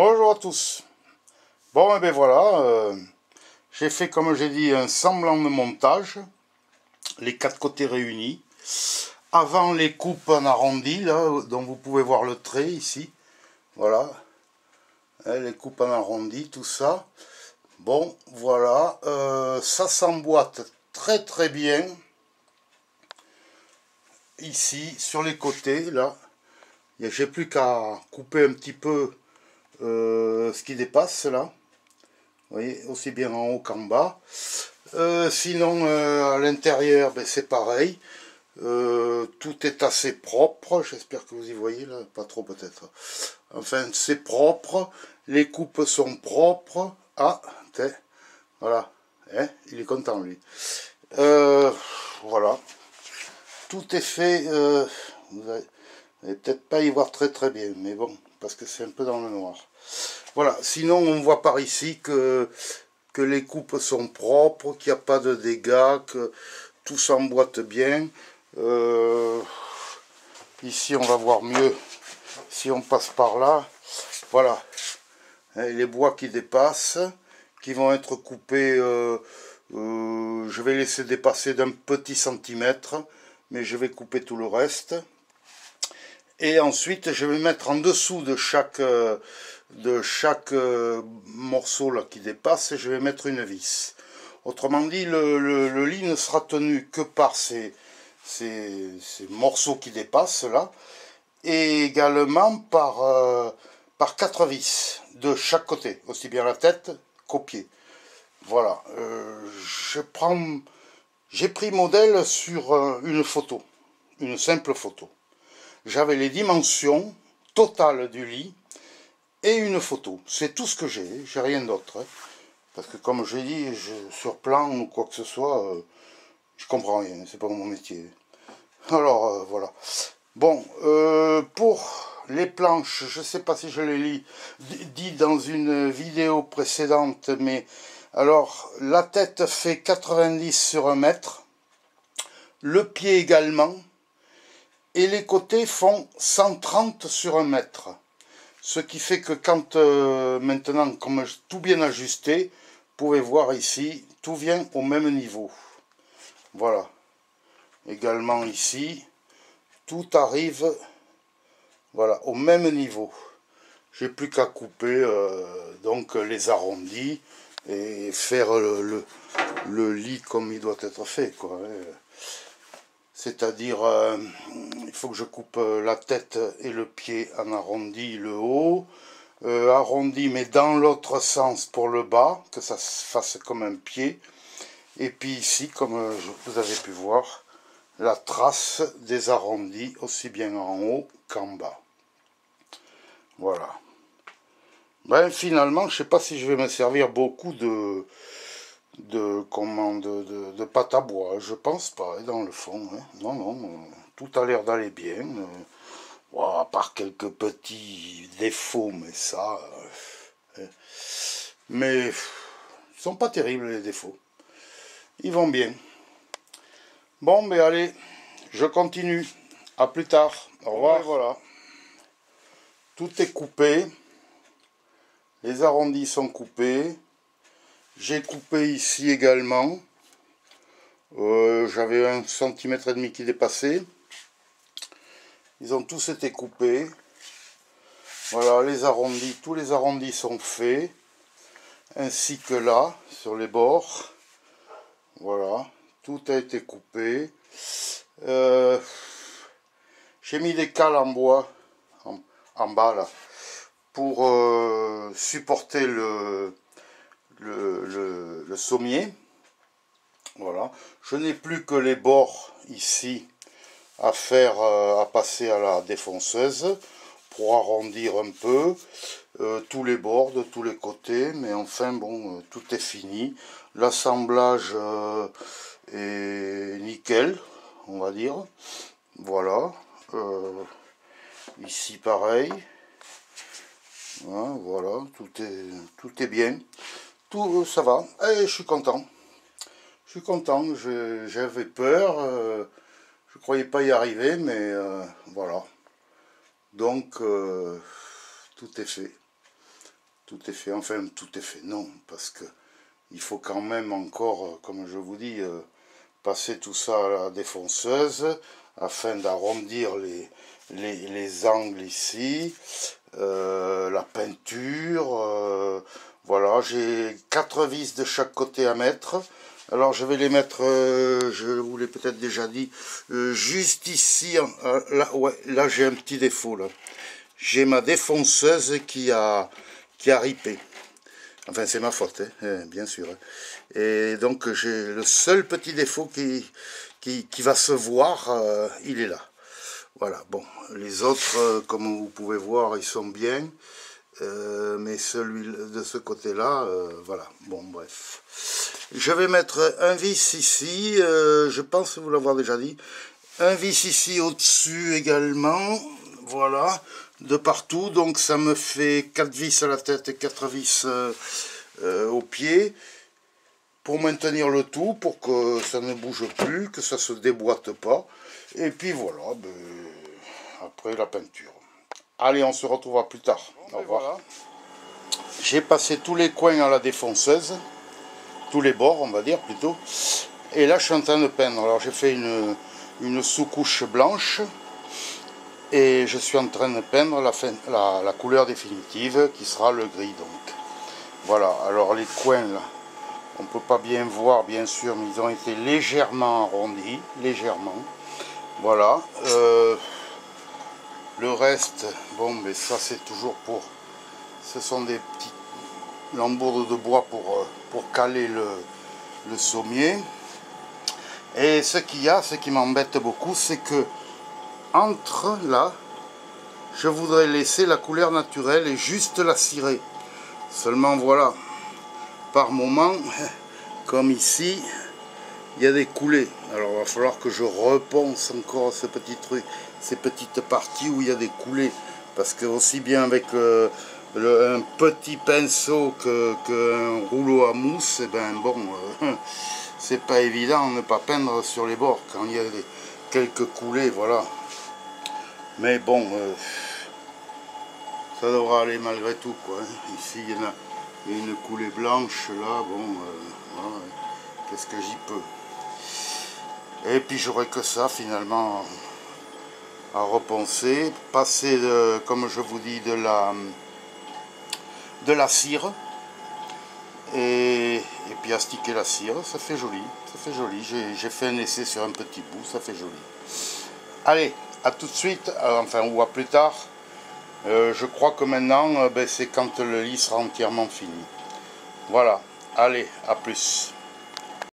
Bonjour à tous. Bon, et bien voilà, j'ai fait, comme j'ai dit, un semblant de montage, les quatre côtés réunis. Avant les coupes en arrondi, là, dont vous pouvez voir le trait ici. Voilà, les coupes en arrondi, tout ça. Bon, voilà, ça s'emboîte très très bien. Ici, sur les côtés, là, j'ai plus qu'à couper un petit peu ce qui dépasse, là. Vous voyez, aussi bien en haut qu'en bas. Sinon, à l'intérieur, ben, c'est pareil. Tout est assez propre. J'espère que vous y voyez, là. Pas trop, peut-être. Enfin, c'est propre. Les coupes sont propres. Ah, voilà. Hein, il est content, lui. Voilà. Tout est fait. Vous n'allez peut-être pas y voir très très bien, mais bon, parce que c'est un peu dans le noir. Voilà. Sinon, on voit par ici que les coupes sont propres, qu'il n'y a pas de dégâts, que tout s'emboîte bien. Ici, on va voir mieux si on passe par là. Voilà, les bois qui dépassent, qui vont être coupés. Je vais laisser dépasser d'un petit centimètre, mais je vais couper tout le reste. Et ensuite, je vais mettre en dessous de chaque morceau là qui dépasse, je vais mettre une vis. Autrement dit, le lit ne sera tenu que par ces morceaux qui dépassent là, et également par 4 vis de chaque côté, aussi bien la tête qu'au pied. Voilà, j'ai pris modèle sur une photo, une simple photo. J'avais les dimensions totales du lit et une photo. C'est tout ce que j'ai rien d'autre. Hein. Parce que comme j'ai dit, sur plan ou quoi que ce soit, je comprends rien, c'est pas mon métier. Alors voilà. Bon, pour les planches, je sais pas si je les dit dans une vidéo précédente, mais alors la tête fait 90 sur 1 mètre, le pied également, et les côtés font 130 sur 1 mètre. Ce qui fait que quand maintenant, comme tout bien ajusté, vous pouvez voir ici, tout vient au même niveau. Voilà. Également ici, tout arrive voilà, au même niveau. J'ai plus qu'à couper donc les arrondis et faire le lit comme il doit être fait, quoi. C'est-à-dire, il faut que je coupe la tête et le pied en arrondi, le haut, arrondi mais dans l'autre sens pour le bas, que ça se fasse comme un pied. Et puis ici, comme vous avez pu voir, la trace des arrondis, aussi bien en haut qu'en bas. Voilà. Ben, finalement, je ne sais pas si je vais me servir beaucoup de pâte à bois. Je pense pas, dans le fond. Hein. Non, non, tout a l'air d'aller bien. À part quelques petits défauts, mais ça... mais ils sont pas terribles, les défauts. Ils vont bien. Bon, mais allez, je continue. À plus tard. Au revoir. Voilà. Tout est coupé. Les arrondis sont coupés. J'ai coupé ici également. J'avais 1,5 cm qui dépassait. Ils ont tous été coupés. Voilà, les arrondis, tous les arrondis sont faits. Ainsi que là, sur les bords. Voilà, tout a été coupé. J'ai mis des cales en bois, en bas là, pour supporter le sommier. Voilà, je n'ai plus que les bords ici à faire, à passer à la défonceuse pour arrondir un peu tous les bords de tous les côtés, mais enfin bon, tout est fini. L'assemblage est nickel, on va dire. Voilà, ici pareil. Voilà, tout est bien. Tout ça va, et je suis content. Je suis content, j'avais peur, je croyais pas y arriver, mais voilà. Donc, tout est fait. tout est fait, enfin tout est fait, non, parce que il faut quand même encore, comme je vous dis, passer tout ça à la défonceuse, afin d'arrondir les angles ici, la peinture, voilà, j'ai 4 vis de chaque côté à mettre. Alors je vais les mettre, je vous l'ai peut-être déjà dit, juste ici, là, ouais, là j'ai un petit défaut là. J'ai ma défonceuse qui a ripé. Enfin c'est ma faute, hein, bien sûr. Et donc j'ai le seul petit défaut qui va se voir, il est là. Voilà, bon, les autres, comme vous pouvez voir, ils sont bien. Mais celui de ce côté-là, voilà, bon bref. Je vais mettre un vis ici, je pense vous l'avoir déjà dit. Un vis ici au-dessus également, voilà, de partout. Donc ça me fait 4 vis à la tête et 4 vis au pied. Pour maintenir le tout, pour que ça ne bouge plus, que ça ne se déboîte pas. Et puis voilà, ben, après la peinture. Allez, on se retrouvera plus tard. Au revoir. Voilà. J'ai passé tous les coins à la défonceuse, tous les bords on va dire plutôt, et là je suis en train de peindre. Alors j'ai fait une sous-couche blanche et je suis en train de peindre la couleur définitive qui sera le gris donc. Voilà, alors les coins là, on ne peut pas bien voir bien sûr, mais ils ont été légèrement arrondis, légèrement. Voilà, le reste, bon mais ça c'est toujours pour... Ce sont des petites lambourdes de bois pour caler le sommier. Et ce qu'il y a, ce qui m'embête beaucoup, c'est que entre là, je voudrais laisser la couleur naturelle et juste la cirer. Seulement voilà, par moment, comme ici, il y a des coulées. Alors il va falloir que je repense encore ce petit truc, ces petites parties où il y a des coulées. Parce que aussi bien avec un petit pinceau qu'un rouleau à mousse, et ben bon, c'est pas évident de ne pas peindre sur les bords quand il y a quelques coulées, voilà. Mais bon, ça devra aller malgré tout, quoi. Ici, il y a une coulée blanche, là, bon, voilà, qu'est-ce que j'y peux. Et puis j'aurai que ça, finalement, à repenser, passer, comme je vous dis, de la cire, et puis astiquer la cire, ça fait joli, ça fait joli. J'ai fait un essai sur un petit bout, ça fait joli. Allez, à tout de suite, enfin ou à plus tard. Je crois que maintenant, ben, c'est quand le lit sera entièrement fini. Voilà, allez, à plus.